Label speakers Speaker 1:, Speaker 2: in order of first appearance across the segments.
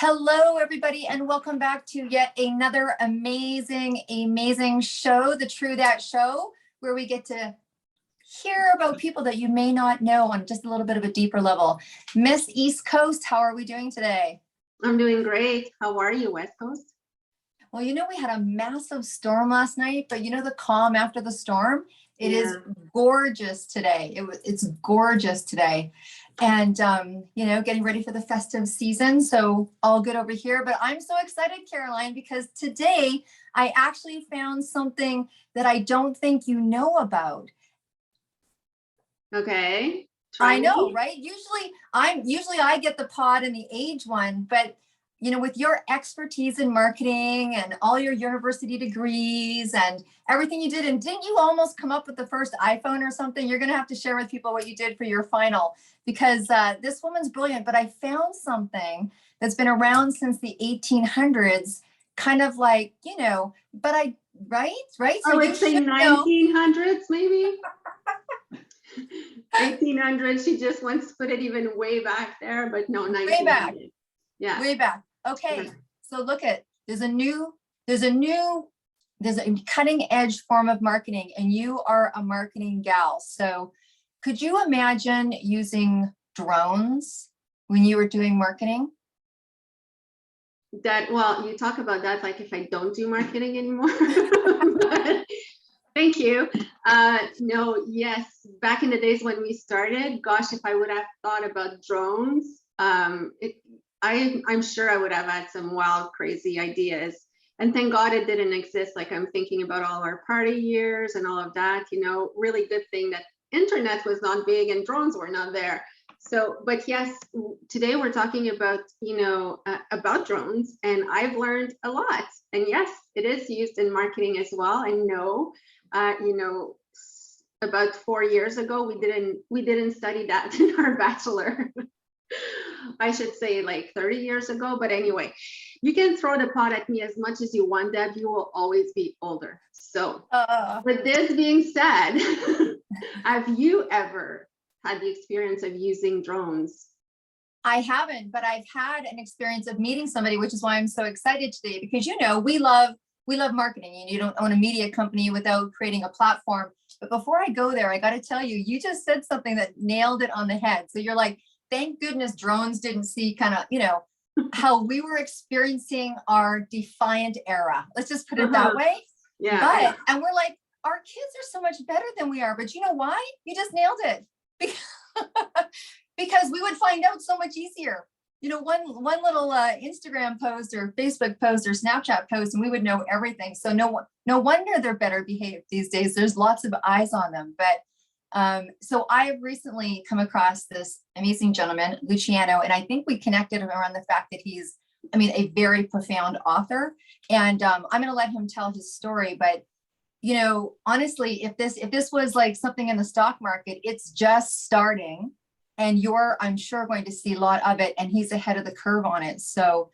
Speaker 1: Hello, everybody, and welcome back to yet another amazing show, The True That Show, where we get to hear about people that you may not know on just a little bit of a deeper level. Miss East Coast, how are we doing today?
Speaker 2: I'm doing great. How are you, West Coast?
Speaker 1: Well, we had a massive storm last night, but the calm after the storm, it is gorgeous today. It's gorgeous today. And, getting ready for the festive season. So all good over here. But I'm so excited, Caroline, because today I actually found something that I don't think you know about.
Speaker 2: Okay.
Speaker 1: I know, right? Usually I get the pod and the age one, but with your expertise in marketing and all your university degrees and everything you did, and didn't you almost come up with the first iPhone or something? You're going to have to share with people what you did for your final, because this woman's brilliant. But I found something that's been around since the 1800s, kind of like, but right?
Speaker 2: So I would say 1900s, maybe. 1800s. She just wants to put it even way back there, but no, 1900s.
Speaker 1: Way back.
Speaker 2: Yeah.
Speaker 1: Way back. Okay. Yeah. So look there's a cutting edge form of marketing, and you are a marketing gal. So could you imagine using drones when you were doing marketing?
Speaker 2: Well, you talk about that like if I don't do marketing anymore. But, thank you. No, yes. Back in the days when we started, gosh, if I would have thought about drones, I'm sure I would have had some wild, crazy ideas. And thank God it didn't exist. Like, I'm thinking about all our party years and all of that, really good thing that internet was not big and drones were not there. So, but yes, today we're talking about, about drones, and I've learned a lot. And yes, it is used in marketing as well. I know, about 4 years ago, we didn't study that in our bachelor. I should say like 30 years ago, but anyway, you can throw the pot at me as much as you want, Deb, you will always be older. So with this being said, have you ever had the experience of using drones?
Speaker 1: I haven't, but I've had an experience of meeting somebody, which is why I'm so excited today, because we love marketing, and you don't own a media company without creating a platform. But before I go there, I got to tell you, you just said something that nailed it on the head. So you're like, thank goodness drones didn't see kind of, how we were experiencing our defiant era. Let's just put it that way.
Speaker 2: Yeah.
Speaker 1: And we're like, our kids are so much better than we are. But you know why? You just nailed it. Because we would find out so much easier. One little Instagram post or Facebook post or Snapchat post, and we would know everything. So no wonder they're better behaved these days. There's lots of eyes on them. But so I've recently come across this amazing gentleman, Luciano, and I think we connected around the fact that he's, a very profound author. And I'm going to let him tell his story. But, honestly, if this was like something in the stock market, it's just starting, and you're, I'm sure, going to see a lot of it. And he's ahead of the curve on it. So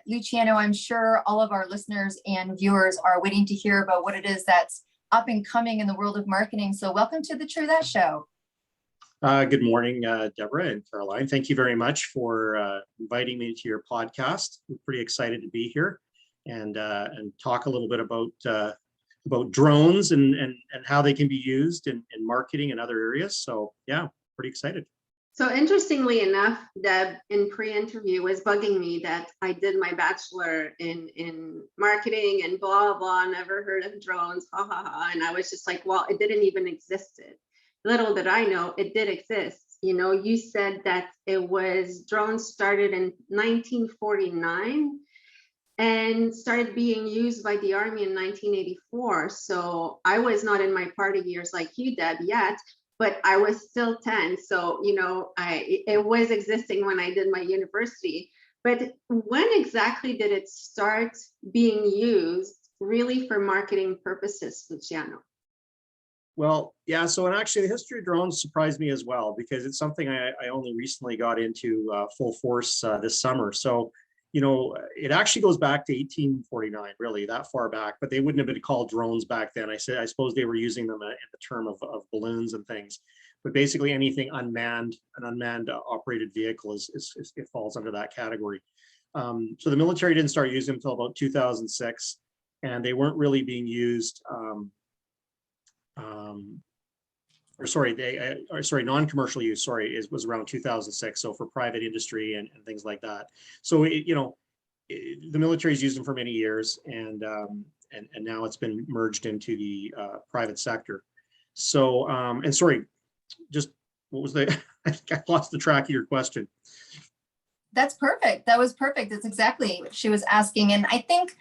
Speaker 1: Luciano, I'm sure all of our listeners and viewers are waiting to hear about what it is that's up and coming in the world of marketing. So welcome to the True That Show.
Speaker 3: Good morning, Deborah and Caroline. Thank you very much for inviting me to your podcast. We're pretty excited to be here and talk a little bit about drones and how they can be used in marketing and other areas. So yeah, pretty excited.
Speaker 2: So interestingly enough, Deb in pre-interview was bugging me that I did my bachelor in marketing and blah, blah, never heard of drones, ha, ha, ha. And I was just like, well, it didn't even exist. Little did I know it did exist. You said that drones started in 1949 and started being used by the Army in 1984. So I was not in my party years like you, Deb, yet. But I was still 10. So, it was existing when I did my university. But when exactly did it start being used really for marketing purposes, Luciano?
Speaker 3: Well, yeah. So, and actually the history of drones surprised me as well, because it's something I only recently got into full force this summer. So, it actually goes back to 1849, really that far back, but they wouldn't have been called drones back then. I suppose they were using them in the term of balloons and things, but basically anything unmanned, an unmanned operated vehicle it falls under that category. So the military didn't start using them until about 2006, and they weren't really being used. Non-commercial use. Was around 2006. So for private industry and things like that. So the military's used them for many years, and now it's been merged into the private sector. So and sorry, just what was the? I lost the track of your question.
Speaker 1: That's perfect. That was perfect. That's exactly what she was asking. And I think,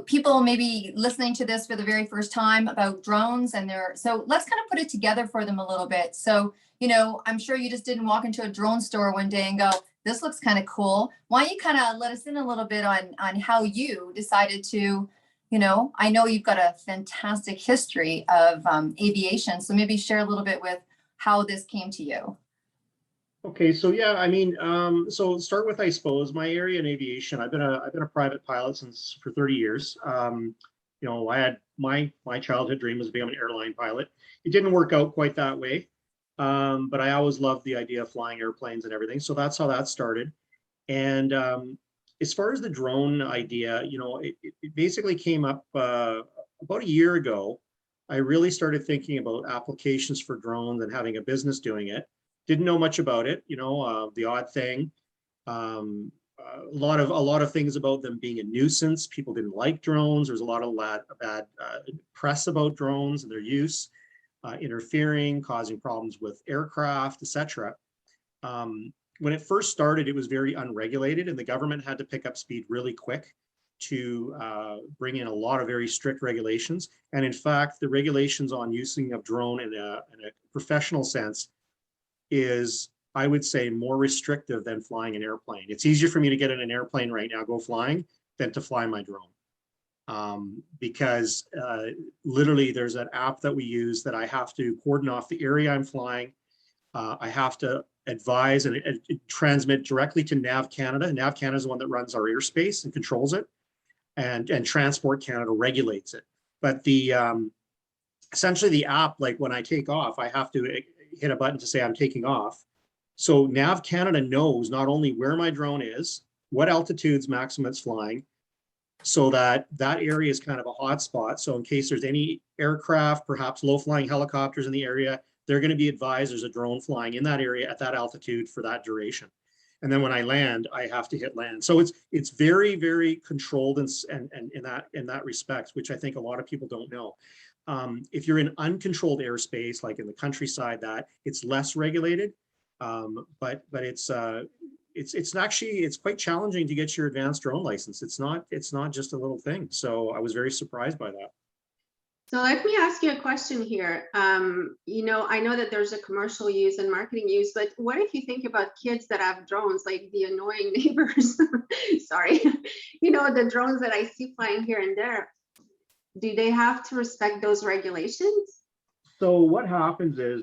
Speaker 1: people may be listening to this for the very first time about drones, and so let's kind of put it together for them a little bit. So, I'm sure you just didn't walk into a drone store one day and go, this looks kind of cool. Why don't you kind of let us in a little bit on how you decided to, I know you've got a fantastic history of aviation. So maybe share a little bit with how this came to you.
Speaker 3: Okay, so yeah, I mean, so start with, I suppose, my area in aviation. I've been a private pilot for 30 years. I had my childhood dream was to become an airline pilot. It didn't work out quite that way, but I always loved the idea of flying airplanes and everything. So that's how that started. And as far as the drone idea, it basically came up about a year ago. I really started thinking about applications for drones and having a business doing it. Didn't know much about it, the odd thing. A lot of things about them being a nuisance. People didn't like drones. There's a lot of bad press about drones and their use, interfering, causing problems with aircraft, etc. When it first started, it was very unregulated, and the government had to pick up speed really quick to bring in a lot of very strict regulations. And in fact, the regulations on using of drone in a professional sense is, I would say, more restrictive than flying an airplane. It's easier for me to get in an airplane right now, go flying, than to fly my drone. Because literally there's an app that we use that I have to cordon off the area I'm flying. I have to advise and transmit directly to Nav Canada. Nav Canada is the one that runs our airspace and controls it, and Transport Canada regulates it. But the essentially the app, like when I take off, I have to hit a button to say I'm taking off. So Nav Canada knows not only where my drone is, what altitudes maximum it's flying, so that area is kind of a hot spot. So in case there's any aircraft, perhaps low flying helicopters in the area, they're going to be advised there's a drone flying in that area at that altitude for that duration. And then when I land, I have to hit land. So it's very, very controlled and in that respect, which I think a lot of people don't know. If you're in uncontrolled airspace, like in the countryside, that it's less regulated, but it's quite challenging to get your advanced drone license. It's not just a little thing. So I was very surprised by that.
Speaker 2: So let me ask you a question here. I know that there's a commercial use and marketing use, but what if you think about kids that have drones, like the annoying neighbors? Sorry, the drones that I see flying here and there. Do they have to respect those regulations?
Speaker 3: So what happens is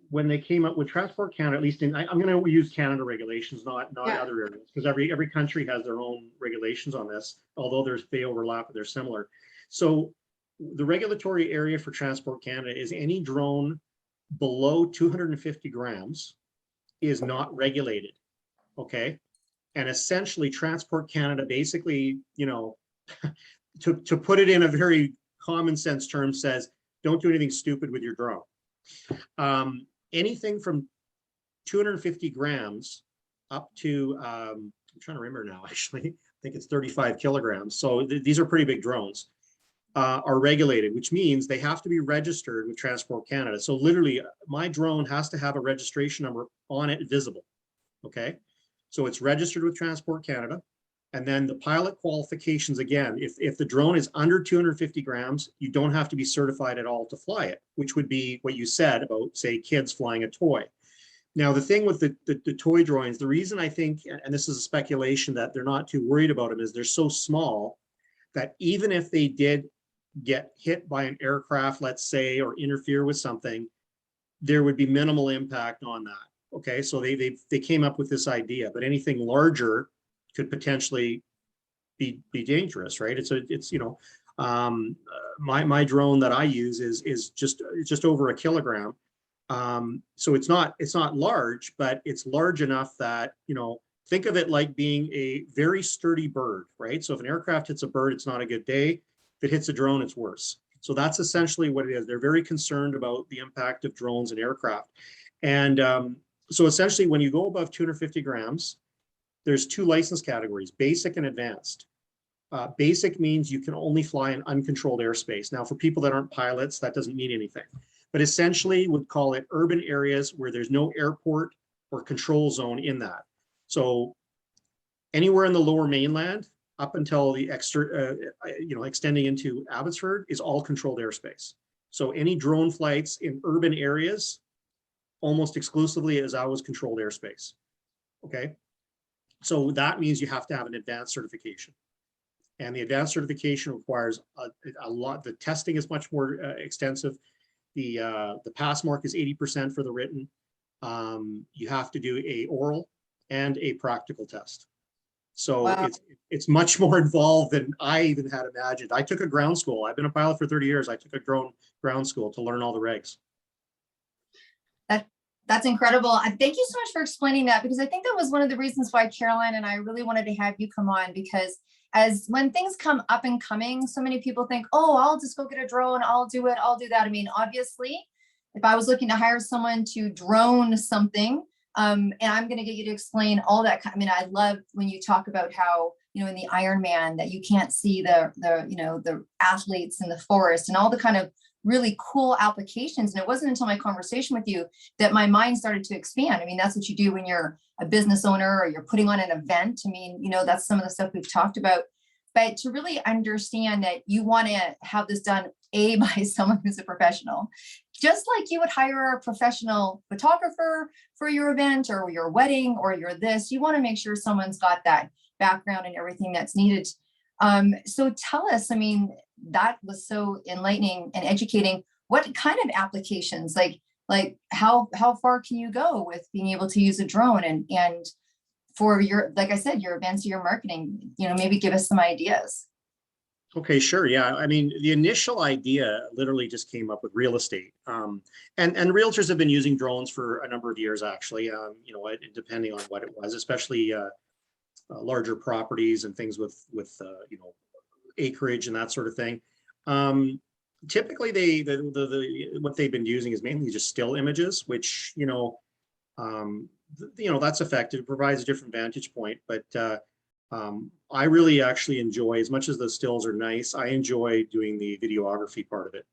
Speaker 3: when they came up with Transport Canada, at least I'm going to use Canada regulations, not other areas, because every country has their own regulations on this, although they overlap, but they're similar. So the regulatory area for Transport Canada is any drone below 250 grams is not regulated. Okay. And essentially Transport Canada basically, to put it in a very common sense term, says, don't do anything stupid with your drone. Anything from 250 grams up to, I'm trying to remember now, actually, I think it's 35 kilograms. So these are pretty big drones, are regulated, which means they have to be registered with Transport Canada. So literally my drone has to have a registration number on it visible. Okay. So it's registered with Transport Canada. And then the pilot qualifications, again, if the drone is under 250 grams, you don't have to be certified at all to fly it, which would be what you said about, say, kids flying a toy. Now, the thing with the toy drones, the reason I think, and this is a speculation, that they're not too worried about them is they're so small that even if they did get hit by an aircraft, let's say, or interfere with something, there would be minimal impact on that. Okay, so they came up with this idea, but anything larger could potentially be dangerous, right? My drone that I use is just over a kilogram. So it's not large, but it's large enough that think of it like being a very sturdy bird, right? So if an aircraft hits a bird, it's not a good day. If it hits a drone, it's worse. So that's essentially what it is. They're very concerned about the impact of drones and aircraft. And so essentially when you go above 250 grams, there's two license categories, basic and advanced. Basic means you can only fly in uncontrolled airspace. Now, for people that aren't pilots, that doesn't mean anything. But essentially, would call it urban areas where there's no airport or control zone in that. So anywhere in the lower mainland, up until the extra, extending into Abbotsford, is all controlled airspace. So any drone flights in urban areas, almost exclusively is always controlled airspace. Okay. So that means you have to have an advanced certification. And the advanced certification requires a lot. The testing is much more extensive. The pass mark is 80% for the written. You have to do a oral and a practical test. So
Speaker 1: Wow.
Speaker 3: it's much more involved than I even had imagined. I took a ground school. I've been a pilot for 30 years. I took a drone ground school to learn all the regs.
Speaker 1: That's incredible. Thank you so much for explaining that, because I think that was one of the reasons why Caroline and I really wanted to have you come on, because as when things come up and coming, so many people think, oh, I'll just go get a drone, I'll do it, I'll do that. I mean, obviously, if I was looking to hire someone to drone something, and I'm going to get you to explain all that. I mean, I love when you talk about how, in the Ironman that you can't see the athletes in the forest and all the kind of really cool applications. And it wasn't until my conversation with you that my mind started to expand. I mean, that's what you do when you're a business owner or you're putting on an event. I mean, that's some of the stuff we've talked about. But to really understand that you want to have this done by someone who's a professional, just like you would hire a professional photographer for your event or your wedding or your this, you want to make sure someone's got that background and everything that's needed. So tell us, I mean, that was so enlightening and educating. What kind of applications, like how far can you go with being able to use a drone and for your, like I said, your events, your marketing, maybe give us some ideas.
Speaker 3: Okay, sure. Yeah. I mean, the initial idea literally just came up with real estate. And realtors have been using drones for a number of years, actually, depending on what it was, especially larger properties and things with acreage and that sort of thing. Typically, what they've been using is mainly just still images, which that's effective. It provides a different vantage point, but I really actually enjoy, as much as the stills are nice, I enjoy doing the videography part of it,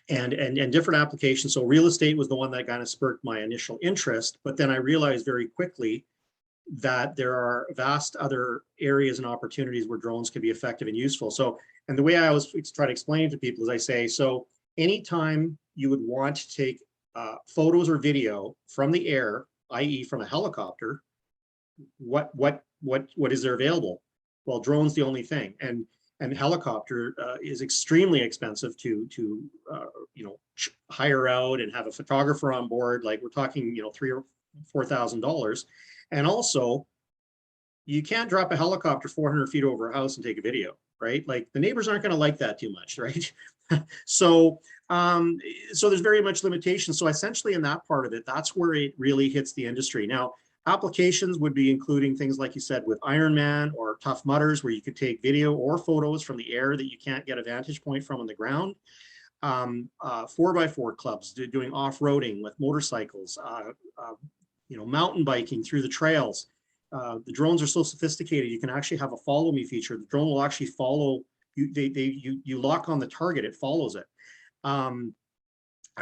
Speaker 3: and different applications. So real estate was the one that kind of spurred my initial interest, but then I realized very quickly that there are vast other areas and opportunities where drones can be effective and useful. So, and the way I always try to explain it to people is I say, so anytime you would want to take photos or video from the air, i.e. from a helicopter, what is there available? Well, drone's the only thing, and helicopter is extremely expensive to hire out and have a photographer on board. Like we're talking, $3,000 or $4,000. And also, you can't drop a helicopter 400 feet over a house and take a video, right? Like the neighbors aren't going to like that too much, right? So there's very much limitation. So essentially in that part of it, that's where it really hits the industry. Now, applications would be including things like you said with Ironman or Tough Mudders, where you could take video or photos from the air that you can't get a vantage point from on the ground. 4x4 clubs doing off-roading with motorcycles, mountain biking through the trails. The drones are so sophisticated, you can actually have a follow me feature. The drone will actually follow you. You lock on the target, it follows it.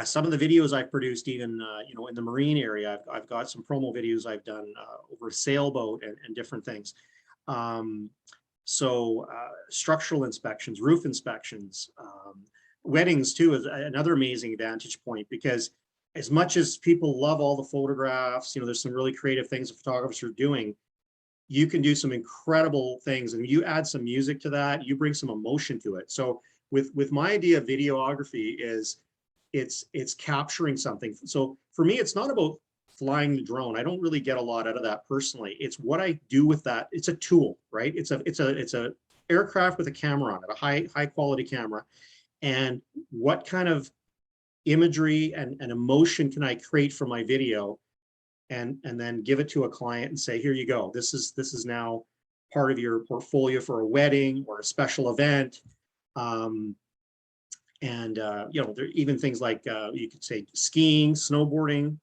Speaker 3: Some of the videos I've produced, even in the marine area, I've got some promo videos I've done over a sailboat and different things. Structural inspections, roof inspections, weddings too is another amazing vantage point, because as much as people love all the photographs, there's some really creative things that photographers are doing. You can do some incredible things, and you add some music to that, you bring some emotion to it. So with my idea of videography is it's capturing something. So for me, it's not about flying the drone. I don't really get a lot out of that personally. It's what I do with that. It's a tool, right? It's a aircraft with a camera on it, a high quality camera. And what kind of imagery and emotion can I create from my video and then give it to a client and say, here you go. This is now part of your portfolio for a wedding or a special event. You know, there are even things like you could say skiing, snowboarding.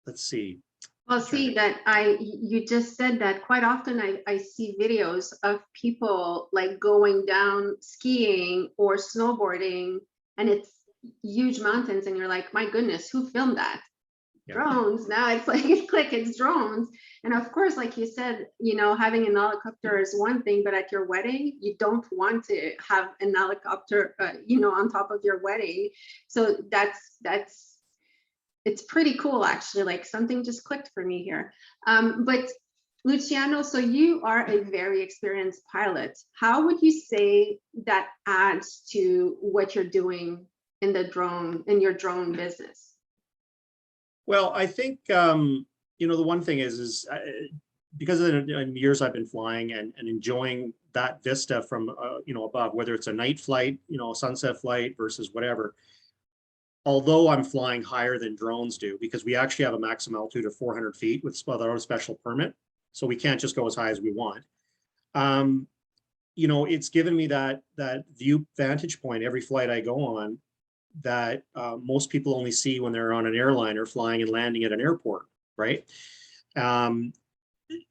Speaker 3: Let's see.
Speaker 2: Well, see that you just said that quite often I see videos of people like going down skiing or snowboarding, and it's huge mountains, and you're like, my goodness, who filmed that?
Speaker 3: Yeah.
Speaker 2: Drones. Now it's like, it's drones. And of course, like you said, you know, having an helicopter is one thing, but at your wedding, you don't want to have an helicopter, you know, on top of your wedding. So it's pretty cool, actually. Like, something just clicked for me here. But Luciano, so you are a very experienced pilot. How would you say that adds to what you're doing in your drone business?
Speaker 3: Well, I think, you know, the one thing is because of the years I've been flying and enjoying that vista from, you know, above, whether it's a night flight, you know, a sunset flight versus whatever, although I'm flying higher than drones do, because we actually have a maximum altitude of 400 feet with our own special permit. So we can't just go as high as we want. You know, it's given me that view vantage point every flight I go on that most people only see when they're on an airline or flying and landing at an airport, right?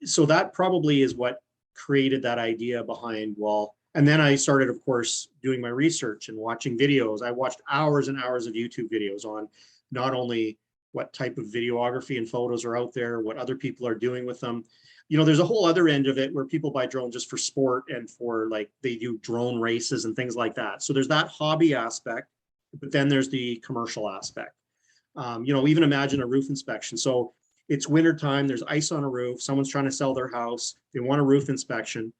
Speaker 3: So that probably is what created that idea behind, well, and then I started, of course, doing my research and watching videos. I watched hours and hours of YouTube videos on not only what type of videography and photos are out there, what other people are doing with them. You know, there's a whole other end of it where people buy drones just for sport and for, like, they do drone races and things like that. So there's that hobby aspect. But then there's the commercial aspect. You know, even imagine a roof inspection. So it's winter time, there's ice on a roof, someone's trying to sell their house, they want a roof inspection.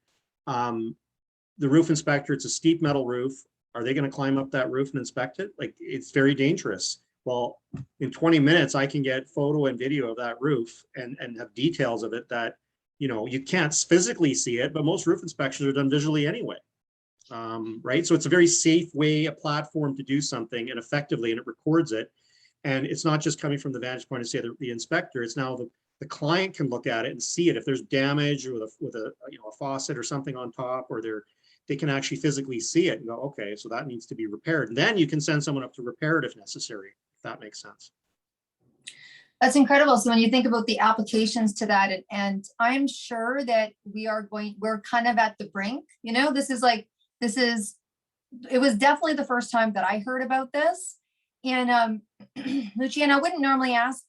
Speaker 3: The roof inspector, it's a steep metal roof. Are they going to climb up that roof and inspect it? Like, it's very dangerous. Well, in 20 minutes, I can get photo and video of that roof and have details of it that, you know, you can't physically see it, but most roof inspections are done visually anyway. Right? So it's a very safe way, a platform to do something and effectively, and it records it. And it's not just coming from the vantage point of, say, the inspector, it's now the client can look at it and see it. If there's damage with a you know, a faucet or something on top, or they can actually physically see it and go, okay, so that needs to be repaired. And then you can send someone up to repair it if necessary, if that makes sense.
Speaker 1: That's incredible. So when you think about the applications to that, and I'm sure that we're kind of at the brink, you know, it was definitely the first time that I heard about this. And Luciano, I wouldn't normally ask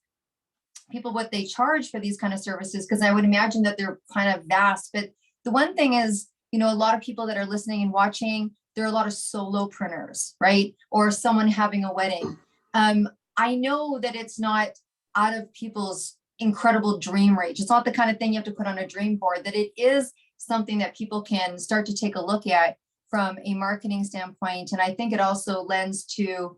Speaker 1: people what they charge for these kind of services, because I would imagine that they're kind of vast. But the one thing is, you know, a lot of people that are listening and watching, there are a lot of solopreneurs, right? Or someone having a wedding. I know that it's not out of people's incredible dream range. It's not the kind of thing you have to put on a dream board, that it is something that people can start to take a look at from a marketing standpoint. And I think it also lends to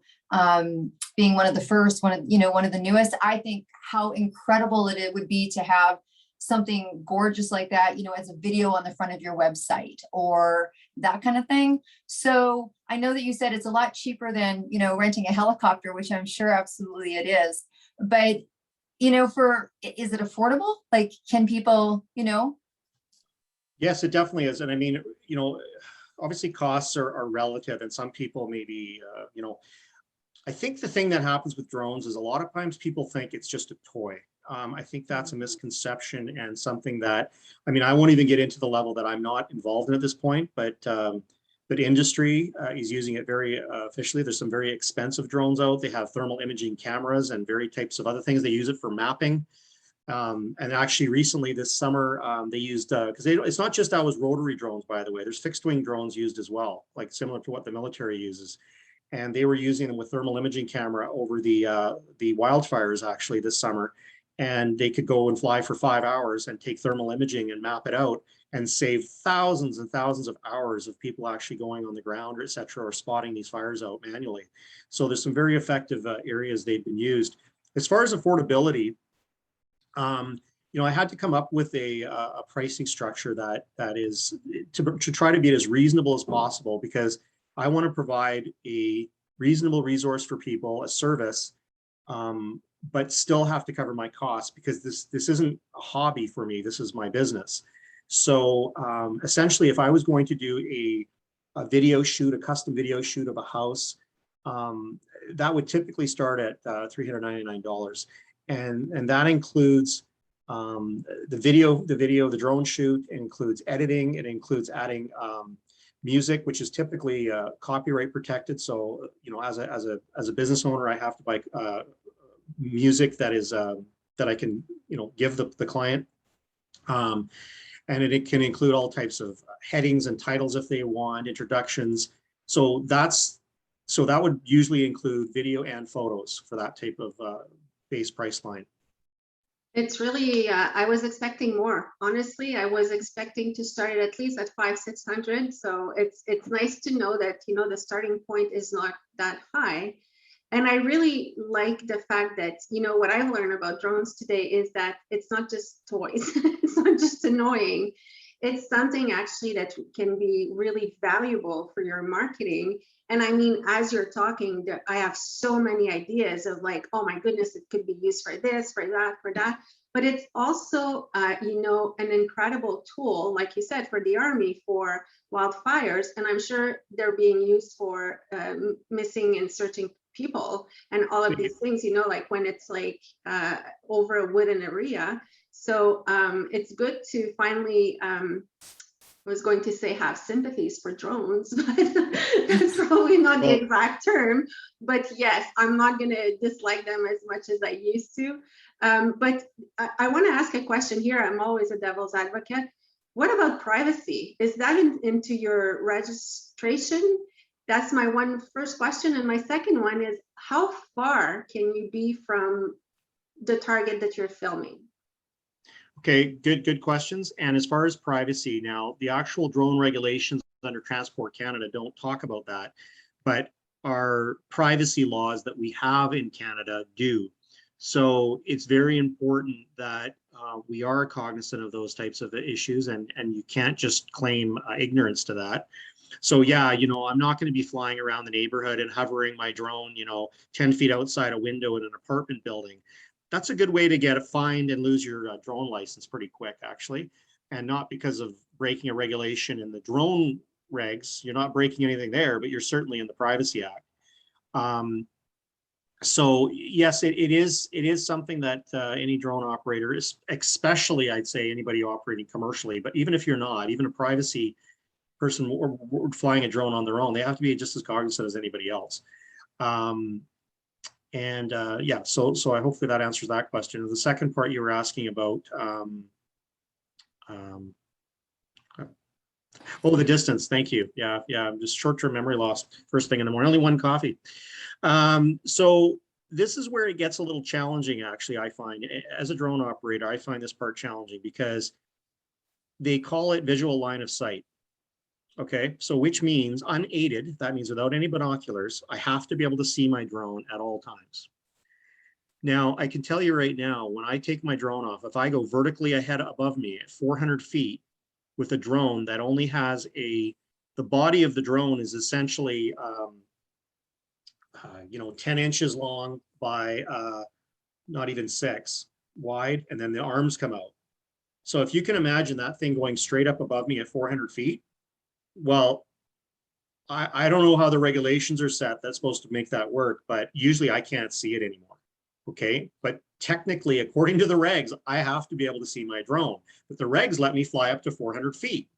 Speaker 1: being one of the first, one of the newest. I think how incredible it would be to have something gorgeous like that, you know, as a video on the front of your website or that kind of thing. So I know that you said it's a lot cheaper than, you know, renting a helicopter, which I'm sure absolutely it is. But, you know, is it affordable? Like, can people, you know?
Speaker 3: Yes, it definitely is. And I mean, you know, obviously costs are relative, and some people maybe, you know, I think the thing that happens with drones is a lot of times people think it's just a toy. I think that's a misconception and something that, I mean, I won't even get into the level that I'm not involved in at this point, but industry is using it very officially. There's some very expensive drones out. They have thermal imaging cameras and various types of other things. They use it for mapping. And actually recently this summer, they used, because it's not just always rotary drones, by the way, there's fixed wing drones used as well, like similar to what the military uses. And they were using them with thermal imaging camera over the wildfires actually this summer. And they could go and fly for 5 hours and take thermal imaging and map it out and save thousands and thousands of hours of people actually going on the ground, or et cetera, or spotting these fires out manually. So there's some very effective areas they've been used. As far as affordability, you know, I had to come up with a pricing structure that is to try to be as reasonable as possible, because I want to provide a reasonable resource for people, a service but still have to cover my costs because this isn't a hobby for me. This is my business. So essentially, if I was going to do a video shoot, a custom video shoot of a house, that would typically start at $399, and that includes the drone shoot, includes editing, it includes adding music, which is typically copyright protected. So as a business owner, I have to buy music that is that I can give the client. And it can include all types of headings and titles if they want, introductions. So that would usually include video and photos for that type of base price line.
Speaker 2: It's really, I was expecting more. Honestly, I was expecting to start at least at 500-600. So it's nice to know that, the starting point is not that high. And I really like the fact that, what I've learned about drones today is that it's not just toys. It's not just annoying. It's something actually that can be really valuable for your marketing. And I mean, as you're talking, I have so many ideas of like, oh my goodness, it could be used for this, for that, for that. But it's also, an incredible tool, like you said, for the Army, for wildfires. And I'm sure they're being used for missing and searching people and all of these things, like when it's like over a wooden area. So it's good to finally, I was going to say have sympathies for drones, but that's probably not the exact term. But yes, I'm not going to dislike them as much as I used to. But I want to ask a question here. I'm always a devil's advocate. What about privacy? Is that into your registration? That's my first question. And my second one is, how far can you be from the target that you're filming?
Speaker 3: Okay, good questions. And as far as privacy, now the actual drone regulations under Transport Canada don't talk about that, but our privacy laws that we have in Canada do. So it's very important that we are cognizant of those types of issues, and you can't just claim ignorance to that. So yeah, I'm not going to be flying around the neighborhood and hovering my drone, 10 feet outside a window in an apartment building. That's a good way to get fined and lose your drone license pretty quick, actually. And not because of breaking a regulation in the drone regs. You're not breaking anything there, but you're certainly in the Privacy Act. So yes, it is something that any drone operator is, especially I'd say anybody operating commercially, but even if you're not, even a privacy person or flying a drone on their own, they have to be just as cognizant as anybody else. Yeah, so I hopefully that answers that question. The second part you were asking about, oh, the distance. Thank you. Yeah, just short-term memory loss. First thing in the morning, only one coffee. So this is where it gets a little challenging, actually, I find. As a drone operator, I find this part challenging because they call it visual line of sight. Okay, so which means unaided, that means without any binoculars, I have to be able to see my drone at all times. Now, I can tell you right now, when I take my drone off, if I go vertically ahead above me at 400 feet with a drone that only has the body of the drone is essentially, 10 inches long by not even 6 wide, and then the arms come out. So if you can imagine that thing going straight up above me at 400 feet, well, I don't know how the regulations are set that's supposed to make that work, but usually I can't see it anymore. Okay, but technically, according to the regs, I have to be able to see my drone, but the regs let me fly up to 400 feet.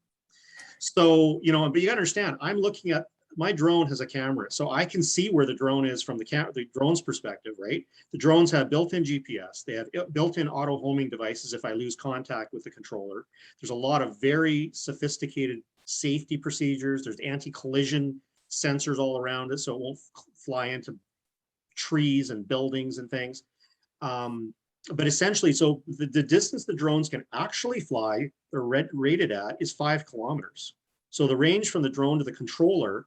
Speaker 3: So, but you understand, I'm looking at, my drone has a camera, so I can see where the drone is from the drone's perspective, right? The drones have built-in GPS. They have built-in auto homing devices if I lose contact with the controller. There's a lot of very sophisticated safety procedures. There's anti-collision sensors all around it, so it won't fly into trees and buildings and things. But essentially, so the distance the drones can actually fly, they're rated at, is 5 kilometers. So the range from the drone to the controller,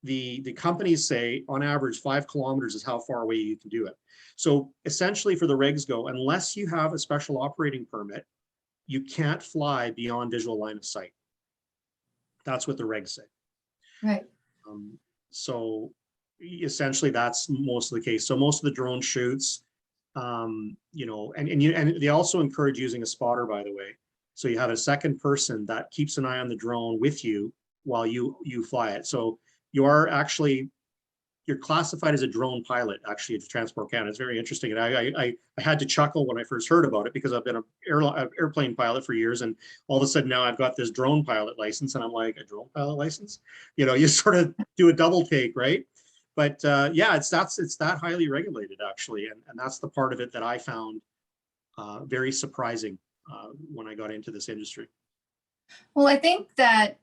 Speaker 3: the companies say on average 5 kilometers is how far away you can do it. So essentially, for the regs go, unless you have a special operating permit, you can't fly beyond visual line of sight. That's what the regs say.
Speaker 1: Right.
Speaker 3: So essentially that's most of the case. So most of the drone shoots, You know, and they also encourage using a spotter, by the way. So you have a second person that keeps an eye on the drone with you while you fly it. So you are actually, you're classified as a drone pilot, actually, at Transport Canada. It's very interesting. And I had to chuckle when I first heard about it, because I've been an airplane pilot for years, and all of a sudden now I've got this drone pilot license, and I'm like, a drone pilot license? You know, you sort of do a double take, right? But yeah, it's that highly regulated, actually. And that's the part of it that I found very surprising when I got into this industry.
Speaker 1: Well, I think that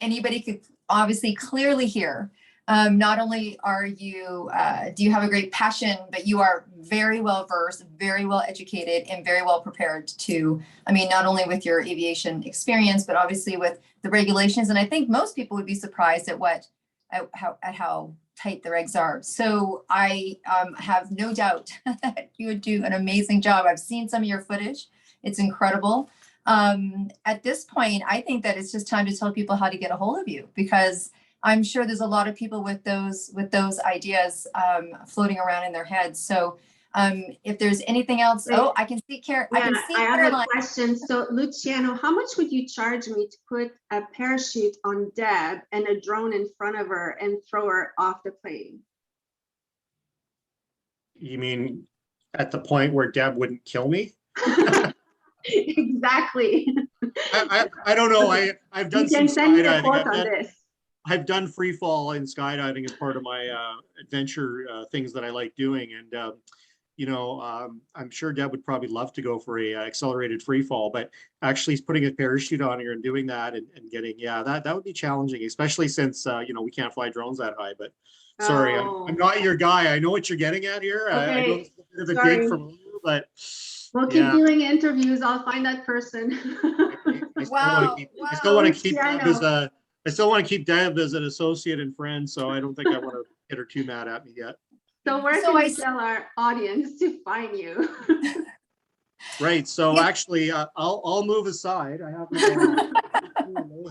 Speaker 1: anybody could obviously clearly hear, not only are you, do you have a great passion, but you are very well versed, very well educated, and very well prepared to, I mean, not only with your aviation experience, but obviously with the regulations. And I think most people would be surprised at how tight the regs are. So I have no doubt that you would do an amazing job. I've seen some of your footage. It's incredible. At this point, I think that it's just time to tell people how to get a hold of you, because I'm sure there's a lot of people with those ideas floating around in their heads. So if there's anything else,
Speaker 2: Wait.
Speaker 1: oh, I can see Karen.
Speaker 2: Yeah,
Speaker 1: I can see
Speaker 2: I have
Speaker 1: Caroline.
Speaker 2: a question. So Luciano, how much would you charge me to put a parachute on Deb and a drone in front of her and throw her off the plane?
Speaker 3: You mean at the point where Deb wouldn't kill me?
Speaker 2: Exactly.
Speaker 3: I don't know. I've done
Speaker 2: You
Speaker 3: some
Speaker 2: can send me a
Speaker 3: skydiving.
Speaker 2: quote on this.
Speaker 3: I've done free fall and skydiving as part of my adventure things that I like doing. And, you know, I'm sure Deb would probably love to go for a accelerated free fall, but actually putting a parachute on her and doing that and getting, yeah, that would be challenging, especially since, you know, we can't fly drones that high. But sorry,
Speaker 2: Oh.
Speaker 3: I'm not your guy. I know what you're getting at here. I know
Speaker 2: Okay,
Speaker 3: it's a bit of a
Speaker 2: sorry.
Speaker 3: dig from you, but
Speaker 2: We'll
Speaker 3: yeah.
Speaker 2: keep doing interviews. I'll find that person.
Speaker 3: I still want to keep Deb as a, I still want to keep Deb as an associate and friend, so I don't think I want to get her too mad at me yet.
Speaker 2: So where
Speaker 1: So
Speaker 2: can
Speaker 1: I
Speaker 2: we tell our audience to find you?
Speaker 3: Right. So
Speaker 1: Yeah.
Speaker 3: actually, I'll move aside. I have my,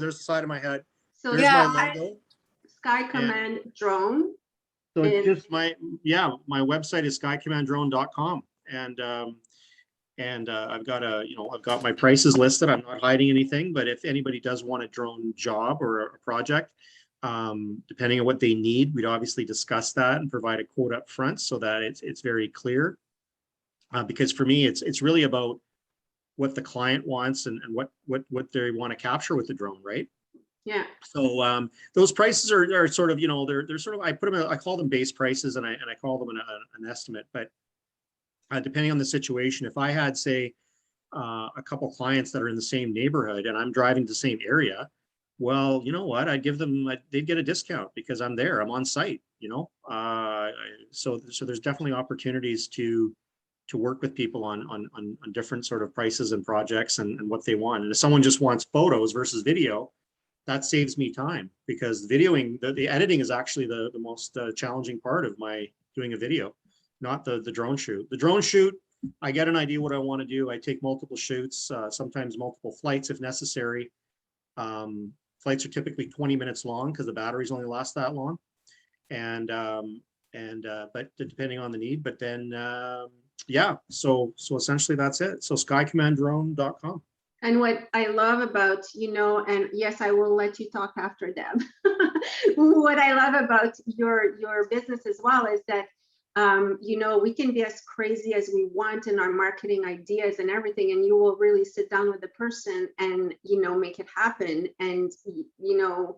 Speaker 3: there's the side of my head.
Speaker 2: So
Speaker 3: There's
Speaker 1: Yeah,
Speaker 3: my logo.
Speaker 2: Sky Command drone.
Speaker 3: So it's
Speaker 2: And-
Speaker 3: just my website is skycommanddrone.com, and I've got I've got my prices listed. I'm not hiding anything, but if anybody does want a drone job or a project, depending on what they need, we'd obviously discuss that and provide a quote up front so that it's very clear. Because for me, it's really about what the client wants and what they want to capture with the drone, right?
Speaker 2: Yeah.
Speaker 3: So those prices are sort of, you know, they're sort of, I put them, I call them base prices, and I call them an estimate. But depending on the situation, if I had, say, a couple clients that are in the same neighborhood and I'm driving the same area, well, you know what, I'd give them, they'd get a discount because I'm there, I'm on site, you know. So there's definitely opportunities to work with people on different sort of prices and projects and what they want. And if someone just wants photos versus video, that saves me time, because videoing, the editing is actually the most challenging part of my doing a video, not the drone shoot. The drone shoot, I get an idea what I want to do. I take multiple shoots, sometimes multiple flights if necessary. Flights are typically 20 minutes long because the batteries only last that long. But depending on the need, but then, yeah, so essentially that's it. So skycommanddrone.com.
Speaker 2: And what I love about, you know, and yes, I will let you talk after Deb. What I love about your business as well is that, you know, we can be as crazy as we want in our marketing ideas and everything, and you will really sit down with the person and, you know, make it happen and, you know,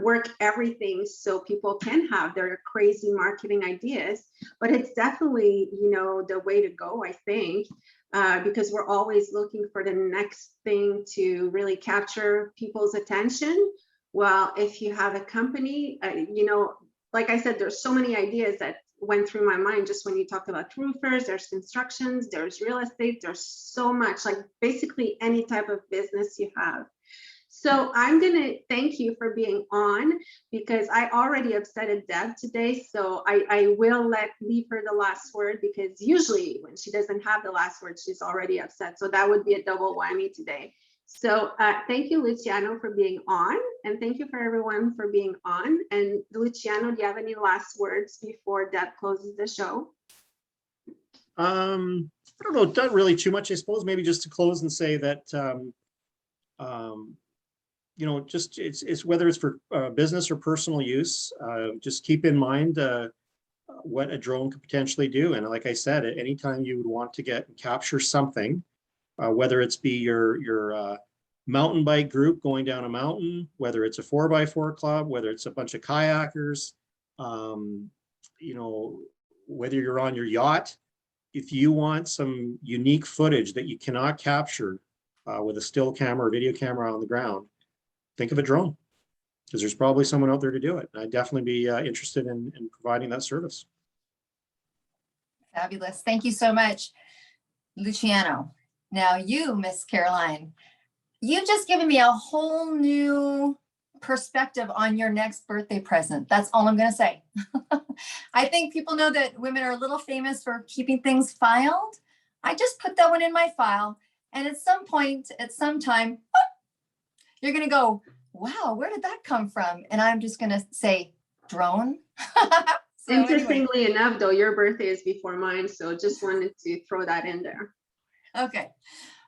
Speaker 2: work everything so people can have their crazy marketing ideas. But it's definitely, you know, the way to go, I think. Because we're always looking for the next thing to really capture people's attention. Well, if you have a company, you know, like I said, there's so many ideas that went through my mind just when you talked about roofers, there's constructions, there's real estate, there's so much, like basically any type of business you have. So I'm going to thank you for being on, because I already upsetted Deb today. So I will leave her the last word, because usually when she doesn't have the last word, she's already upset. So that would be a double whammy today. So thank you, Luciano, for being on. And thank you for everyone for being on. And Luciano, do you have any last words before Deb closes the show?
Speaker 3: I don't know, not really too much, I suppose. Maybe just to close and say that, you know, just it's whether it's for business or personal use, just keep in mind what a drone could potentially do. And like I said, at any time you would want to get and capture something, whether it's be your mountain bike group going down a mountain, whether it's a 4x4 club, whether it's a bunch of kayakers, you know, whether you're on your yacht, if you want some unique footage that you cannot capture with a still camera or video camera on the ground, think of a drone, because there's probably someone out there to do it. I'd definitely be interested in providing that service.
Speaker 1: Fabulous. Thank you so much, Luciano. Now you, Miss Caroline, you've just given me a whole new perspective on your next birthday present. That's all I'm going to say. I think people know that women are a little famous for keeping things filed. I just put that one in my file. And at some point, at some time, you're going to go, wow, where did that come from? And I'm just going to say, drone. So
Speaker 2: Interestingly enough, though, your birthday is before mine. So just wanted to throw that in there.
Speaker 1: Okay.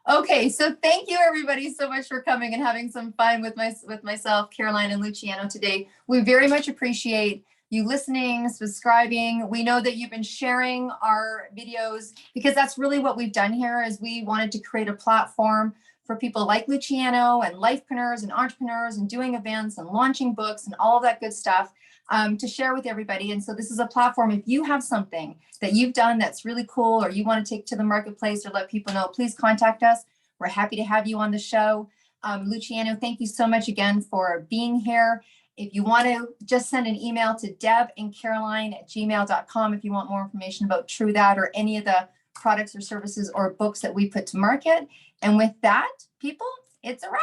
Speaker 1: Okay, so thank you everybody so much for coming and having some fun with myself, Caroline and Luciano today. We very much appreciate you listening, subscribing. We know that you've been sharing our videos because that's really what we've done here is we wanted to create a platform for people like Luciano and lifepreneurs and entrepreneurs and doing events and launching books and all of that good stuff to share with everybody. And so this is a platform. If you have something that you've done that's really cool or you want to take to the marketplace or let people know, please contact us. We're happy to have you on the show. Luciano, thank you so much again for being here. If you want to just send an email to debandcaroline@gmail.com if you want more information about True That or any of the products or services or books that we put to market. And with that, people, it's a wrap.